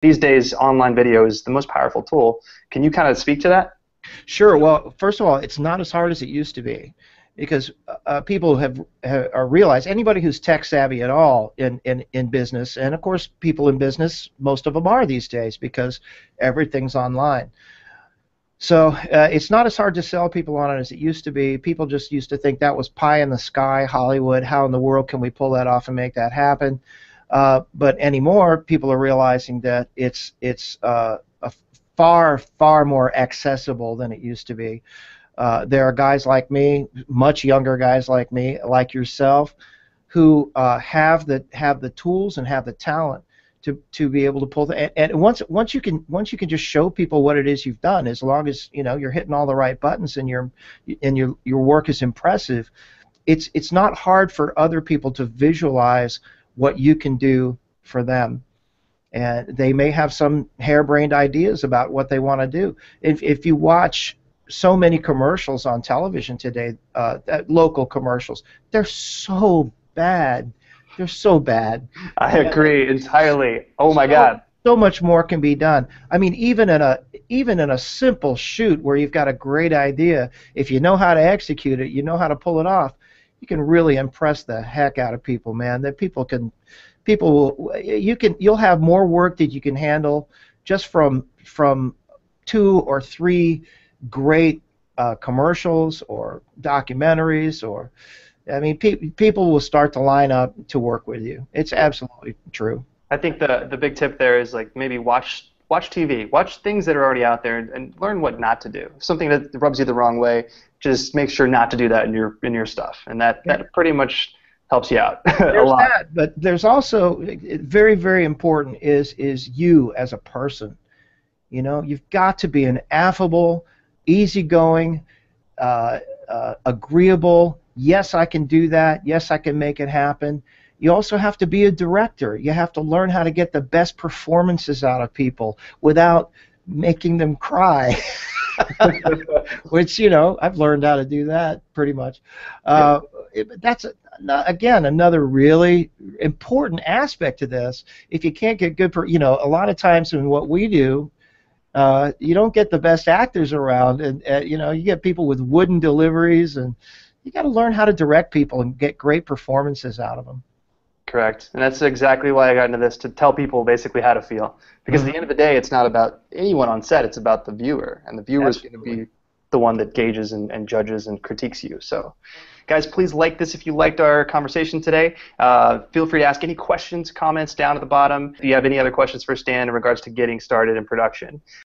these days online video is the most powerful tool. Can you kind of speak to that? Sure. Well, first of all, it's not as hard as it used to be, because people have realized, anybody who's tech savvy at all in business, and of course people in business, most of them are these days because everything's online. So it's not as hard to sell people on it as it used to be. People just used to think that was pie in the sky, Hollywood. How in the world can we pull that off and make that happen? But anymore, people are realizing that it's a far more accessible than it used to be. There are guys like me, much younger guys like me, like yourself, who have the tools and have the talent to be able to pull the, and once you can just show people what it is you've done, as long as you're hitting all the right buttons and your work is impressive, it's not hard for other people to visualize what you can do for them. And they may have some harebrained ideas about what they want to do. If you watch so many commercials on television today, local commercials, they're so bad. They're so bad. I agree entirely. Oh my God. So much more can be done. I mean, even in a simple shoot where you've got a great idea, if you know how to execute it, you know how to pull it off, you can really impress the heck out of people, man. That you'll have more work that you can handle just from 2 or 3 great commercials or documentaries, or I mean, people will start to line up to work with you. It's absolutely true. I think the big tip there is, like, maybe watch TV, watch things that are already out there, and learn what not to do. Something that rubs you the wrong way, just make sure not to do that in your stuff, and that pretty much helps you out a lot. That, but there's also very, very important is you as a person. You've got to be an affable, easygoing, agreeable. Yes, I can do that. Yes, I can make it happen. You also have to be a director. You have to learn how to get the best performances out of people without making them cry. Which, I've learned how to do that pretty much. That's, again, another really important aspect to this. If you can't get good, a lot of times in what we do, you don't get the best actors around, and you get people with wooden deliveries, and you got to learn how to direct people and get great performances out of them. Correct, and that's exactly why I got into this, to tell people basically how to feel. Because at the end of the day, it's not about anyone on set; it's about the viewer, and the viewer is going to be the one that gauges and judges and critiques you. So, guys, please like this if you liked our conversation today. Feel free to ask any questions, comments down at the bottom. If you have any other questions for Stan in regards to getting started in production.